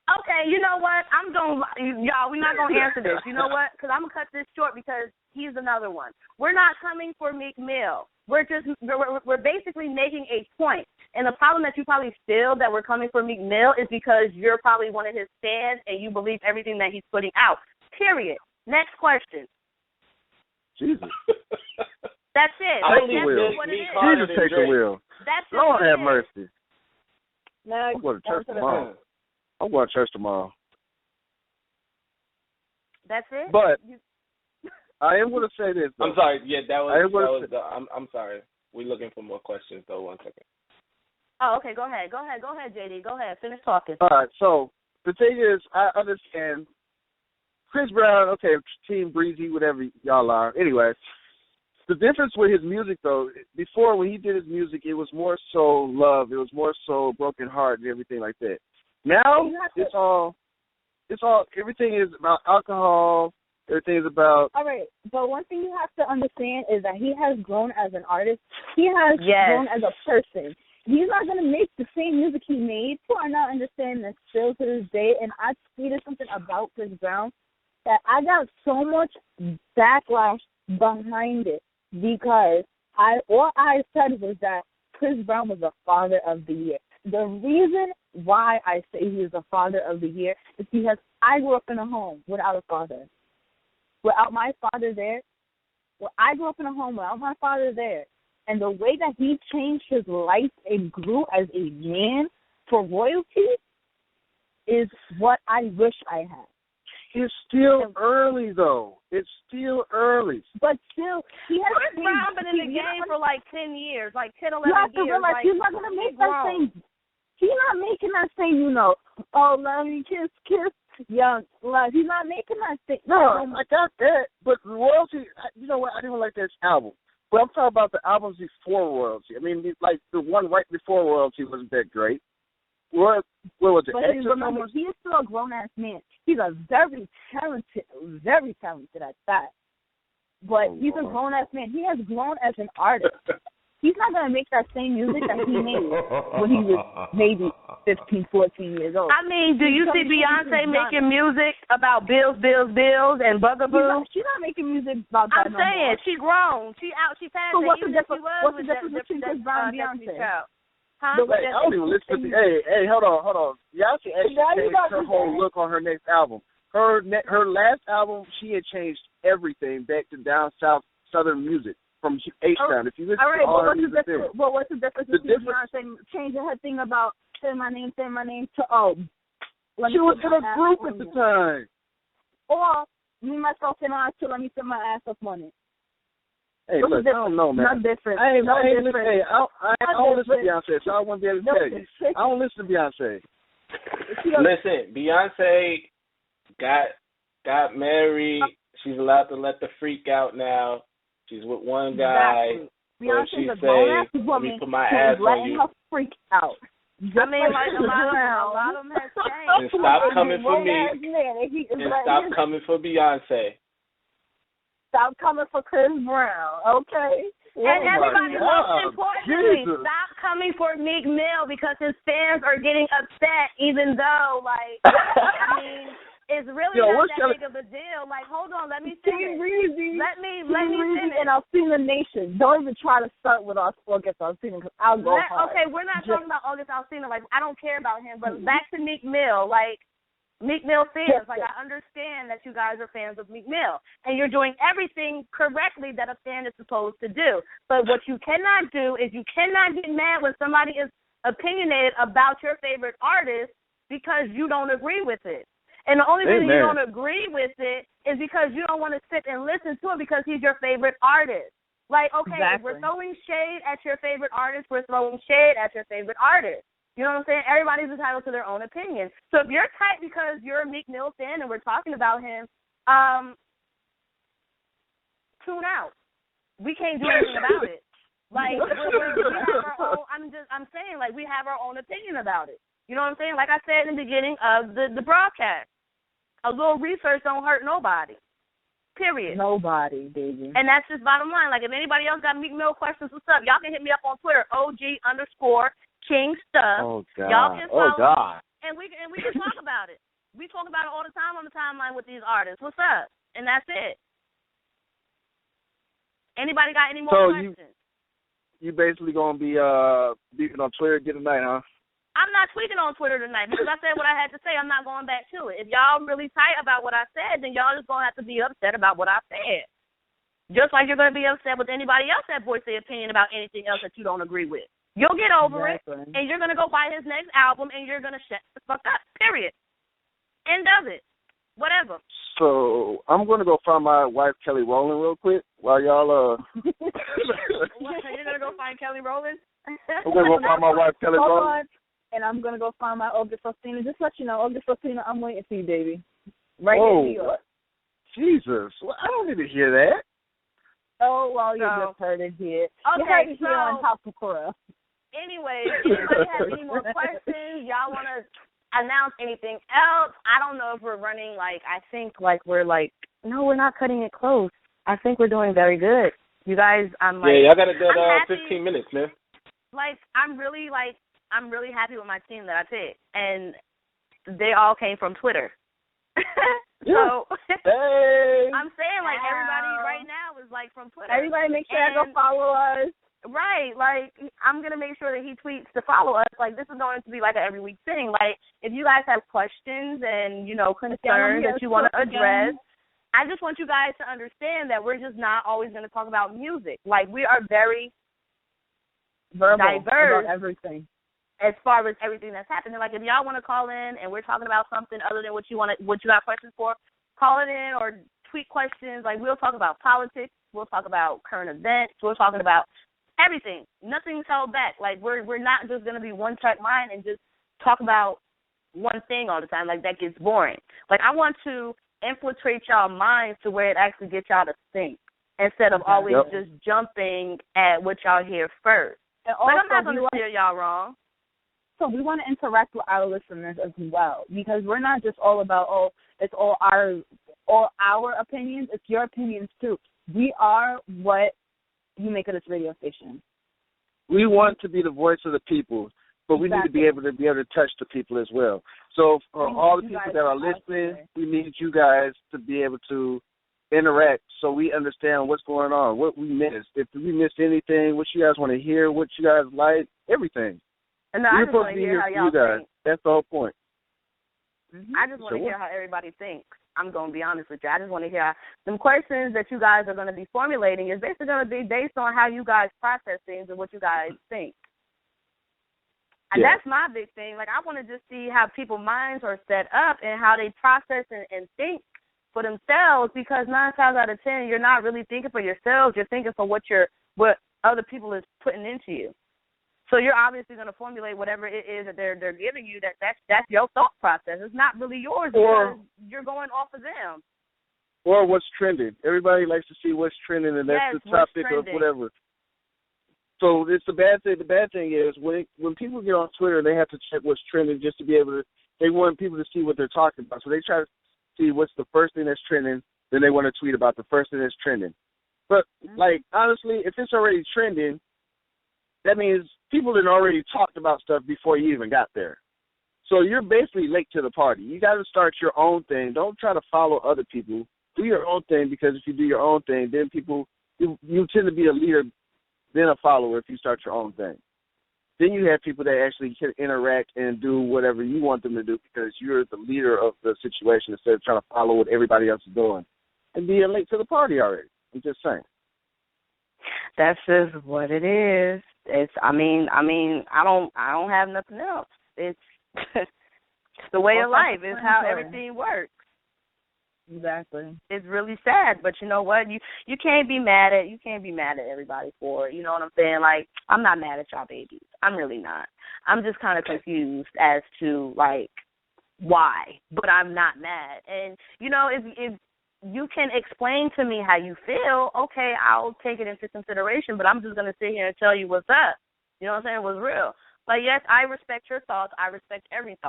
Okay, you know what? Y'all, we're not going to answer this. You know what? Because I'm going to cut this short because he's another one. We're not coming for Meek Mill. We're basically making a point. And the problem that you probably feel that we're coming for Meek Mill is because you're probably one of his fans and you believe everything that he's putting out. Period. Next question. Jesus. That's it. Take that's the wheel. what it is. Jesus, take the wheel. That's Lord have it. mercy. No, I'm going to church tomorrow. I'm going to church tomorrow. That's it? But I am going to say this, though. I'm sorry. Yeah, I'm sorry. We're looking for more questions, though. 1 second. Oh, okay. Go ahead, JD. Go ahead. Finish talking. All right. So the thing is, I understand Chris Brown, okay, Team Breezy, whatever y'all are. Anyway, the difference with his music, though, before when he did his music, it was more so love. It was more so broken heart and everything like that. Now it's all everything is about alcohol. Everything is about. All right, but one thing you have to understand is that he has grown as an artist. He has grown as a person. He's not going to make the same music he made. People are not understanding that still to this day. And I tweeted something about Chris Brown that I got so much backlash behind it because all I said was that Chris Brown was the father of the year. The reason why I say he is the father of the year is because I grew up in a home without a father. Without my father there, I grew up in a home without my father there. And the way that he changed his life and grew as a man for royalty is what I wish I had. It's still early, though. It's still early. But still, he has Chris Brown been in the game for like 10 years, like 10, 11 years. You have to realize he's not going to make that same. He's not making that same, oh, love me, kiss, young love. He's not making that thing. No, I got that. But royalty, you know what? I didn't like that album. But I'm talking about the albums before royalty. I mean, like the one right before royalty wasn't that great. What was it? But remember, he is still a grown-ass man. He's a very talented at that. But he's a grown-ass man. He has grown as an artist. He's not going to make that same music that he made when he was maybe 15, 14 years old. I mean, do you see Beyonce making music about bills, and bugaboo? She's not making music about that. I'm saying, she grown. She passed so it. What's the difference between Chris Brown and Beyonce? Huh? Wait, I don't even listen to Hey, hold on. Beyonce actually changed her whole look on her next album. Her last album, she had changed everything back to down south southern music. From H-Town. If you listen all right, to all her music there. Well, what's the difference between Beyonce changing her thing about say my name to she was in a group at the time. Or me, myself, and I to let me put my ass up on it. Hey, look, I don't know, man. Not different. I don't listen to different. Beyonce, so I won't be able to tell you. I don't listen to Beyonce. Listen, Beyonce got married. She's allowed to let the freak out now. She's with one guy. Exactly. Beyonce's a grown-ass woman. let me put my ass on you. Letting her freak out. I mean, like a lot of them has changed. And stop coming for me. And stop coming for Beyonce. Stop coming for Chris Brown, okay? And everybody, most importantly, stop coming for Meek Mill because his fans are getting upset, even though, like, I mean. It's really not that big of a deal. Like, hold on, let me finish. Let me finish. And Alcina Nation. Don't even try to start with us August Alcina because I'll go hard. Okay, we're not talking about August Alcina. Like, I don't care about him. But back to Meek Mill. Like, Meek Mill fans. Like, I understand that you guys are fans of Meek Mill. And you're doing everything correctly that a fan is supposed to do. But what you cannot do is you cannot get mad when somebody is opinionated about your favorite artist because you don't agree with it. And the only reason you don't agree with it is because you don't want to sit and listen to it because he's your favorite artist. Like, okay, if we're throwing shade at your favorite artist, we're throwing shade at your favorite artist. You know what I'm saying? Everybody's entitled to their own opinion. So if you're tight because you're a Meek Mill fan and we're talking about him, tune out. We can't do anything about it. Like, we have our own, I'm saying, like, we have our own opinion about it. You know what I'm saying? Like I said in the beginning of the broadcast. A little research don't hurt nobody. Period. Nobody, baby. And that's just bottom line. Like, if anybody else got Meek Mill questions, what's up? Y'all can hit me up on Twitter, OG_KingStuff. Oh, God. Y'all can follow me. And we can talk about it. We talk about it all the time on the timeline with these artists. What's up? And that's it. Anybody got any more questions? You basically going to be beefing on Twitter again tonight, huh? I'm not tweeting on Twitter tonight because I said what I had to say. I'm not going back to it. If y'all really tight about what I said, then y'all just going to have to be upset about what I said. Just like you're going to be upset with anybody else that voiced their opinion about anything else that you don't agree with. You'll get over it, and you're going to go buy his next album, and you're going to shut the fuck up, period. End of it. Whatever. So I'm going to go find my wife, Kelly Rowland, real quick while y'all What, you're going to go find Kelly Rowland? I'm going to go find my wife, Kelly Rowland. And I'm going to go find my August Faustina. Just let you know, August Faustina, I'm waiting for you, baby. Right here in New York. Jesus. Well, I don't need to hear that. Oh, well, you just heard it here. Okay, you heard it here on House of Cora. Anyway, if anybody has any more questions, y'all want to announce anything else? I don't know if we're running, I think, no, we're not cutting it close. I think we're doing very good. You guys, y'all got a good 15 minutes, man. I'm really happy with my team that I picked, and they all came from Twitter. So I'm saying, everybody right now is, from Twitter. Everybody make sure to go follow us. Right. I'm going to make sure that he tweets to follow us. This is going to be, an every week thing. If you guys have questions and, concerns that you want to address, I just want you guys to understand that we're just not always going to talk about music. We are very diverse about everything. As far as everything that's happening. If y'all want to call in and we're talking about something other than what you got questions for, call it in or tweet questions. We'll talk about politics, we'll talk about current events, we're talking about everything. Nothing's held back. We're not just gonna be one track mind and just talk about one thing all the time. That gets boring. I want to infiltrate y'all minds to where it actually gets y'all to think instead of always just jumping at what y'all hear first. And also, I'm not gonna steer y'all wrong. So we want to interact with our listeners as well, because we're not just all about, it's all our opinions. It's your opinions too. We are what you make of this radio station. We want to be the voice of the people, but we need to be able to touch the people as well. So for all the people that are listening, we need you guys to be able to interact so we understand what's going on, what we missed. If we missed anything, what you guys want to hear, what you guys like, everything. And I just want to hear how y'all think. That's the whole point. Mm-hmm. I just want to hear how everybody thinks. I'm going to be honest with you. I just want to hear some questions that you guys are going to be formulating is basically going to be based on how you guys process things and what you guys think. And that's my big thing. Like, I want to just see how people's minds are set up and how they process and think for themselves, because 9 times out of 10, you're not really thinking for yourselves. You're thinking for what other people is putting into you. So you're obviously going to formulate whatever it is that they're giving you. That's your thought process. It's not really yours because you're going off of them. Or what's trending. Everybody likes to see what's trending, and that's the topic of whatever. So it's the bad thing. The bad thing is when people get on Twitter, they have to check what's trending just to be able to. They want people to see what they're talking about. So they try to see what's the first thing that's trending. Then they want to tweet about the first thing that's trending. But like honestly, if it's already trending, that means people had already talked about stuff before you even got there. So you're basically late to the party. You got to start your own thing. Don't try to follow other people. Do your own thing, because if you do your own thing, then you tend to be a leader than a follower if you start your own thing. Then you have people that actually can interact and do whatever you want them to do because you're the leader of the situation instead of trying to follow what everybody else is doing and being late to the party already. I'm just saying. That's just what it is. It's I don't have nothing else. It's the way of life. It's how everything works. Exactly. It's really sad, but you know what? You can't be mad at everybody for it. You know what I'm saying? Like, I'm not mad at y'all babies. I'm really not. I'm just kind of confused as to like why, but I'm not mad. And you know, if you can explain to me how you feel, okay, I'll take it into consideration, but I'm just going to sit here and tell you what's up. You know what I'm saying? What's real. Like, yes, I respect your thoughts. I respect everyone's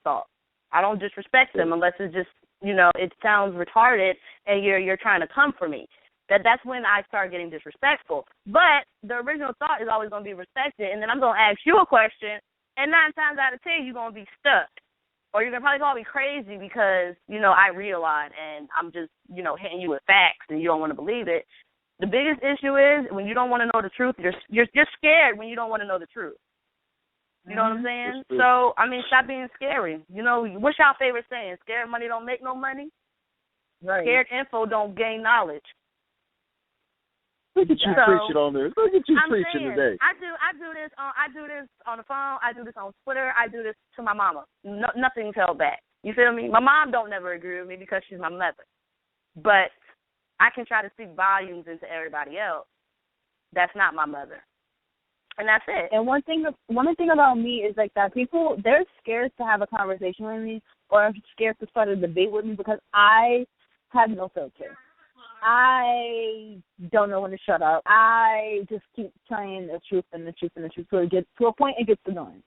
thoughts. I don't disrespect them unless it's just, you know, it sounds retarded and you're trying to come for me. That's when I start getting disrespectful. But the original thought is always going to be respected, and then I'm going to ask you a question, and 9 times out of 10, you're going to be stuck. Or you're going to probably call me crazy because, you know, I read a lot and I'm just, you know, hitting you with facts and you don't want to believe it. The biggest issue is when you don't want to know the truth, you're scared when you don't want to know the truth. You know what I'm saying? So, I mean, stop being scary. You know, what's y'all favorite saying? Scared money don't make no money? Right. Scared info don't gain knowledge. Look at you preaching on this. Look at you preaching today. I do this on the phone. I do this on Twitter. I do this to my mama. Nothing's held back. You feel me? My mom don't never agree with me because she's my mother. But I can try to speak volumes into everybody else. That's not my mother. And that's it. And one thing about me is like that people, they're scared to have a conversation with me or scared to start a debate with me because I have no filter. I don't know when to shut up. I just keep saying the truth and the truth and the truth till it gets to a point it gets annoying.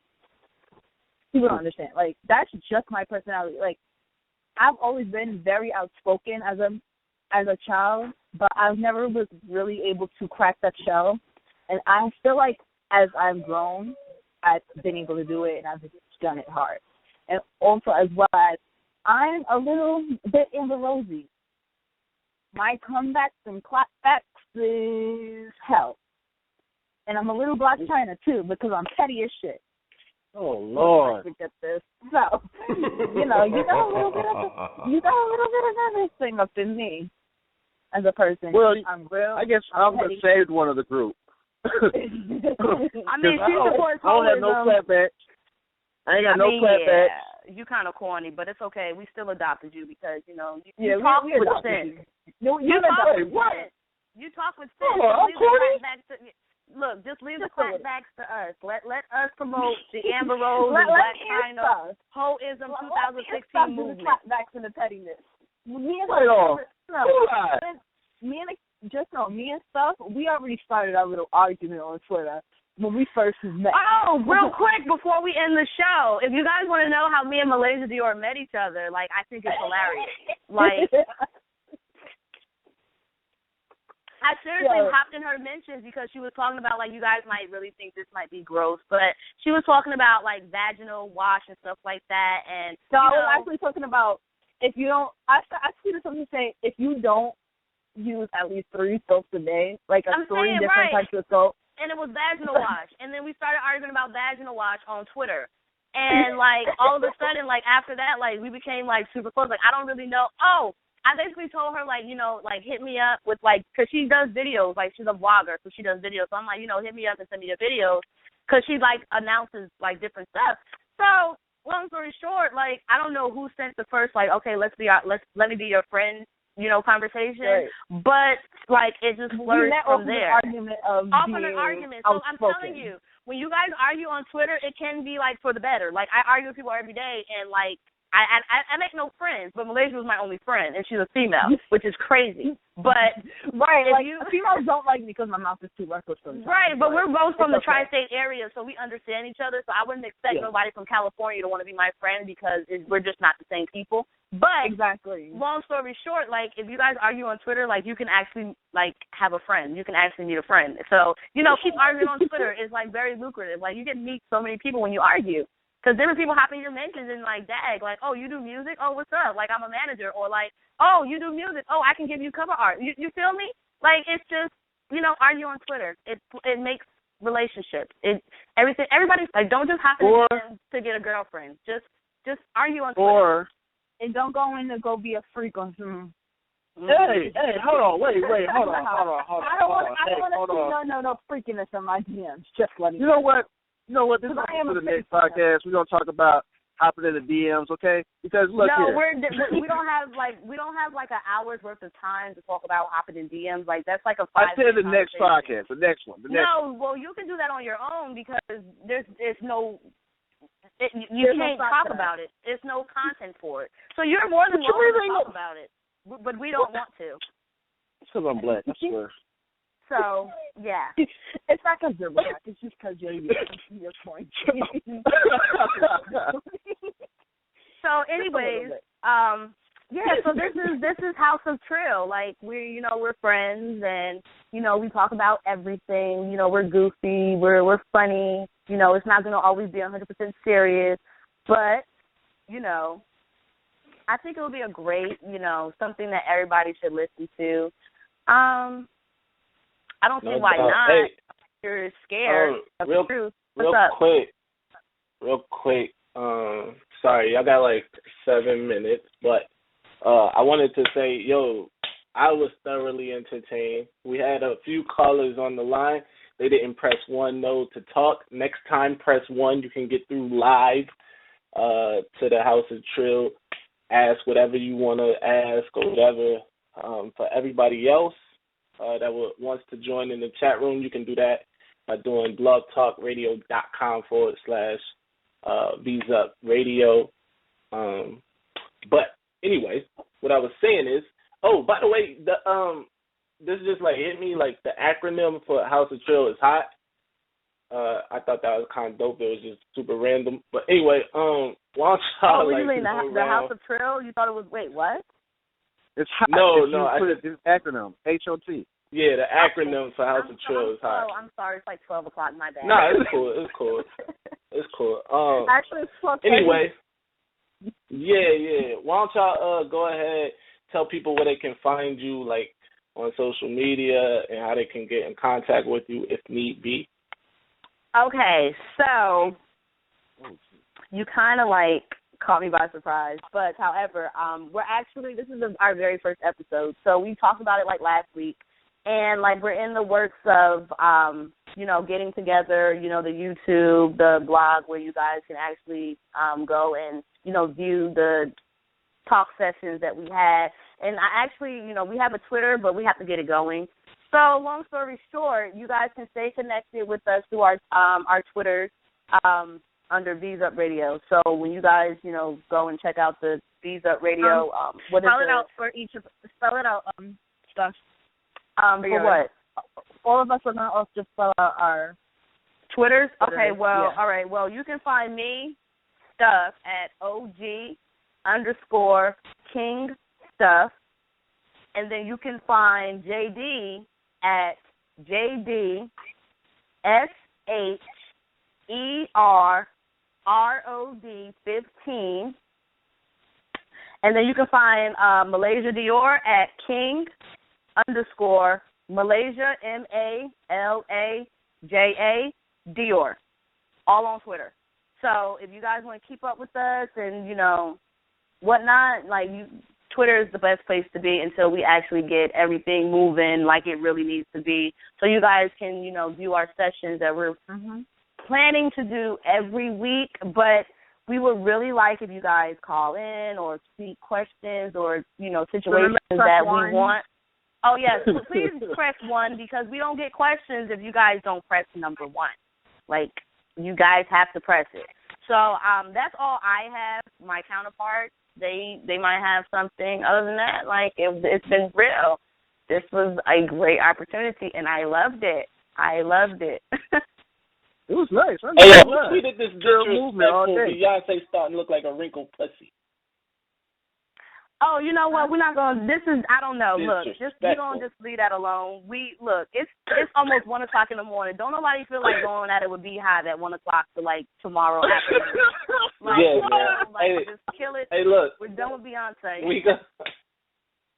People don't understand. Like, that's just my personality. Like, I've always been very outspoken as a child, but I never was really able to crack that shell. And I feel like as I've grown, I've been able to do it, and I've just done it hard. And also as well as I'm a little bit Amber Rosy. My comebacks and clapbacks is hell. And I'm a little Black China, too, because I'm petty as shit. Oh, Lord. Forget this. So, you got a little bit of everything up in me as a person. Well, I'm real. I guess I'm the saved one of the group. I mean, she supports I don't have no clapbacks. I ain't got no clapbacks. Yeah, you kind of corny, but it's okay. We still adopted you because, you talk with sense. You talk with sense. I'm corny. Look, just leave the clapbacks to us. Let us promote the Amber Rose and Black China Hoism 2016 movement. The clapbacks and the pettiness. Me and Stuff, we already started our little argument on Twitter. when we first met. Oh, real quick before we end the show, if you guys want to know how me and Malaja Dior met each other, like, I think it's hilarious. Like, I seriously hopped in her mentions because she was talking about, like, you guys might really think this might be gross, but she was talking about, like, vaginal wash and stuff like that. And so I was actually talking about if you don't, I see something saying if you don't use at least 3 soaps a day, like three different types of soap. And it was vaginal wash. And then we started arguing about vaginal wash on Twitter. And, like, all of a sudden, like, after that, like, we became, like, super close. Like, I don't really know. Oh, I basically told her, like, you know, like, hit me up with, like, because she does videos. Like, she's a vlogger, so she does videos. So I'm like, you know, hit me up and send me your videos because she, like, announces, like, different stuff. So long story short, like, I don't know who sent the first, like, okay, let me be your friend, you know, conversation. Right. But, like, it just flourished from there. Off of an argument. So I'm telling you, when you guys argue on Twitter, it can be, like, for the better. Like, I argue with people every day, and, like, I make no friends, but Malaysia was my only friend, and she's a female, which is crazy. But like, females don't like me because my mouth is too reckless sometimes. Right, but we're both from the tri-state area, so we understand each other. So I wouldn't expect nobody from California to want to be my friend because we're just not the same people. But exactly. Long story short, like, if you guys argue on Twitter, like, you can actually, like, have a friend. You can actually meet a friend. So, you know, keep arguing on Twitter is, like, very lucrative. Like, you can meet so many people when you argue. Because different people hop in your mentions and, like, dag, like, oh, you do music? Oh, what's up? Like, I'm a manager. Or, like, oh, you do music? Oh, I can give you cover art. You feel me? Like, it's just, you know, argue on Twitter. It makes relationships. Everybody, like, don't just hop in to get a girlfriend. Just argue on Twitter. And don't go in to go be a freak on some. Hey, hold on, wait, hold on. I don't want to see no freakiness on my DMs. Just letting you know what? You know what? This is for the next podcast. We're gonna talk about hopping in the DMs, okay? Because look here. we don't have like an hour's worth of time to talk about hopping in DMs. Like, that's like a 5 minute. I said the next podcast, the next one. Well, you can do that on your own because there's no. You can't talk about it. There's no content for it. So you're more than welcome to talk about it, but we don't want to. Because I'm black, I swear. So, yeah. It's not because you're black. It's just because you're your point. So, anyways, so this is House of Trill. Like, we're friends, and, you know, we talk about everything. You know, we're goofy. We're funny. You know, it's not going to always be 100% serious. But, you know, I think it will be a great, you know, something that everybody should listen to. I don't see why not. Hey, you're scared of the truth. What's up? Real quick. Sorry, y'all got like 7 minutes, but I wanted to say, I was thoroughly entertained. We had a few callers on the line. They didn't press 1 no to talk. Next time, press 1. You can get through live to the House of Trill. Ask whatever you want to ask or whatever. For everybody else that wants to join in the chat room, you can do that by doing blogtalkradio.com/VZUP Radio. But anyway, what I was saying is, by the way, this just like hit me, like the acronym for House of Trill is hot. I thought that was kind of dope. It was just super random. But anyway, why don't y'all what do you mean, the House of Trill? You thought it was, wait, what? It's hot. No, I said it's acronym, HOT. Yeah, the acronym for House of Trill is hot. Oh, I'm sorry. It's like 12 o'clock. My bad. No, it's cool. It's cool. Actually, it's 12. Anyway, yeah. Why don't y'all go ahead, tell people where they can find you, like, on social media, and how they can get in contact with you if need be. Okay, so you kind of, like, caught me by surprise. But, however, this is our very first episode. So we talked about it, like, last week. And, like, we're in the works of, getting together, the YouTube, the blog, where you guys can actually go and, view the talk sessions that we had. And I actually, we have a Twitter, but we have to get it going. So, long story short, you guys can stay connected with us through our Twitters under VZUP Radio. So when you guys, go and check out the VZUP Radio, what is it? Spell it out for each of stuff. For what? All of us are going to also just spell out our Twitter's? Okay, well, all right. Well, you can find me, Stuff, at OG_King Stuff. And then you can find JD at JDSHERROD15. And then you can find Malaja Dior at King_Malaysia, MALAJA Dior, all on Twitter. So if you guys want to keep up with us and, whatnot, Twitter is the best place to be until we actually get everything moving like it really needs to be. So you guys can, view our sessions that we're planning to do every week, but we would really like if you guys call in or speak questions or, situations that we want. Oh, yes. So please press 1 because we don't get questions if you guys don't press number 1. You guys have to press it. So that's all I have. My counterparts, they might have something. Other than that, it's been real. This was a great opportunity, and I loved it. It was nice. Hey, you tweeted this disrespectful Beyonce starting to look like a wrinkled pussy. Oh, you know what? We're not going to, I don't know. Look, we're going to just leave that alone. It's almost 1 o'clock in the morning. Don't nobody feel like going at it with Beehive at 1 o'clock to, tomorrow afternoon. Just kill it. Hey, look. We're done with Beyonce.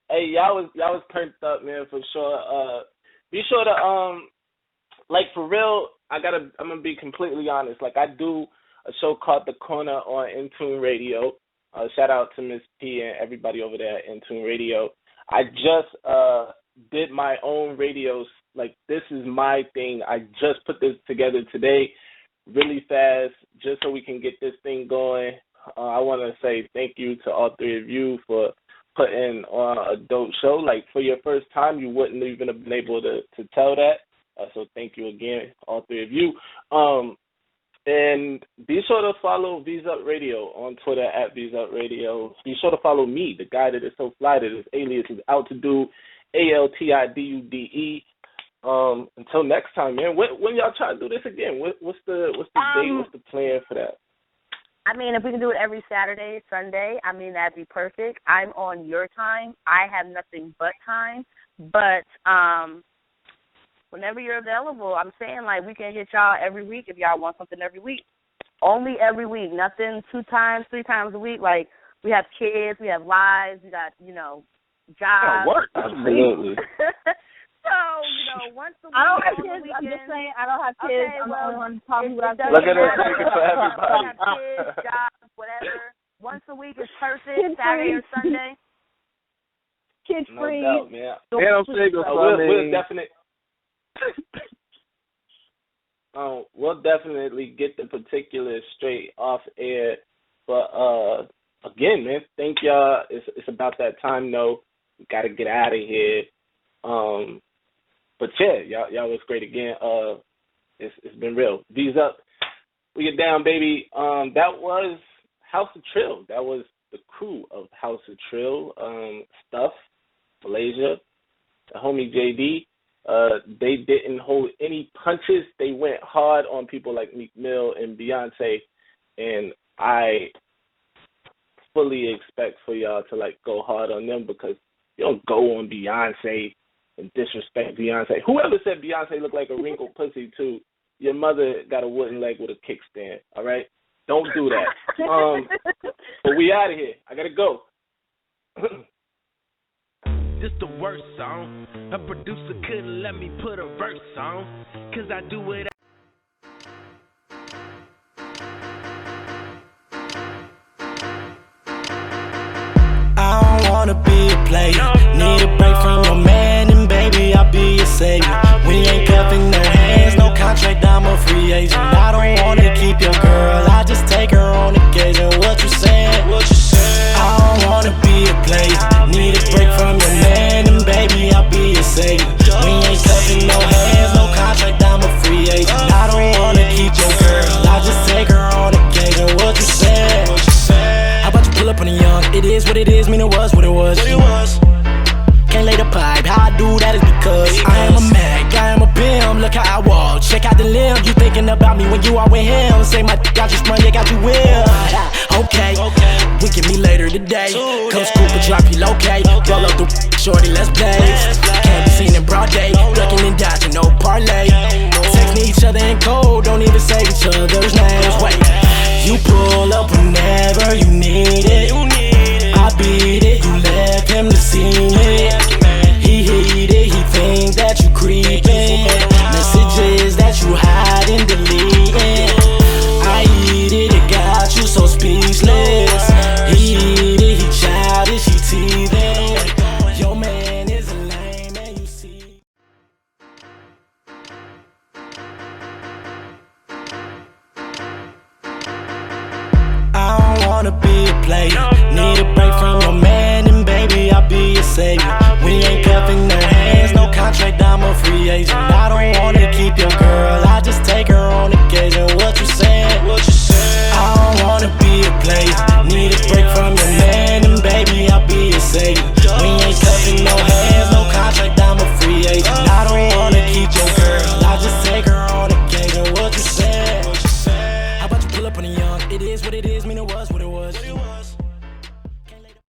Hey, y'all was turned up, man, for sure. Be sure to, for real, I'm going to be completely honest. I do a show called The Corner on Intune Radio. Shout out to Miss P and everybody over there at Intune Radio. I just did my own radios. This is my thing. I just put this together today really fast just so we can get this thing going. I want to say thank you to all 3 of you for putting on a dope show. For your first time, you wouldn't even have been able to tell that. So thank you again, all 3 of you. And be sure to follow V's Up Radio on Twitter at V's Up Radio. Be sure to follow me, the guy that is so fly that his alias is Altidude, Altidude. Until next time, man. When y'all try to do this again, what's the date? What's the plan for that? If we can do it every Saturday, Sunday, that'd be perfect. I'm on your time. I have nothing but time. But whenever you're available, I'm saying, we can hit y'all every week if y'all want something every week. Only every week. Nothing 2 times, 3 times a week. We have kids, we have lives, we got, jobs. Work. Absolutely. So, once a week. I don't have kids. I'm just saying I don't have kids. Okay, I'm the only one talking about kids. Look at her speaking for everybody. Have kids, jobs, whatever. Once a week is perfect, Saturday or Sunday. Kids free. No doubt, man. I'm single, we'll definitely... we'll definitely get the particulars straight off air. But again, man, thank y'all. It's about that time though. We gotta get out of here. But yeah, y'all was great again. It's been real. V's up. We get down, baby. That was House of Trill. That was the crew of House of Trill. Stuff, Malaysia, the homie JD. They didn't hold any punches. They went hard on people like Meek Mill and Beyonce, and I fully expect for y'all to go hard on them because you don't go on Beyonce and disrespect Beyonce. Whoever said Beyonce looked like a wrinkled pussy too, your mother got a wooden leg with a kickstand. All right, don't do that. But we out of here. I gotta go. This the worst song. A producer couldn't let me put a verse on, 'cause I do it. I don't wanna be a player. Need a break from your man, and baby, I'll be your savior. We ain't cuffing no hands, no contract, I'm a free agent. I don't wanna keep your girl, I just take her on occasion. What you saying? I don't wanna be a player. Need a break from your man, and baby, I'll be your savior. We ain't cuffing no hands, no contract, I'm a free agent. I don't wanna keep your girl, I just take her on occasion. What you saying? How about you pull up on a young? It is what it is, mean it was what it was. can't lay the pipe. How I do that is because I am a Mac, I am a BIM. Look how I walk, check out the limb. You thinking about me when you are with him. Say my got you sprung, yeah, got you will. Okay, we can meet later today. Come scoop and drop you locate. Roll up the shorty, let's blaze. Can't be seen in broad day, ducking and dodging, no parlay. Texting each other in code, don't even say each other's names. Wait, you pull up whenever you need it. I beat it, you left him to see me. He hate it, he think that you creeping. Messages that you hide and deleting. I eat it, it got you so speechless. He eat it, he childish, he teething. Your man is a lame and you see. I don't wanna be a player. Need a break from your man, and baby, I'll be your savior. We ain't cuffing no hands, no contract, I'm a free agent. I don't wanna keep your girl.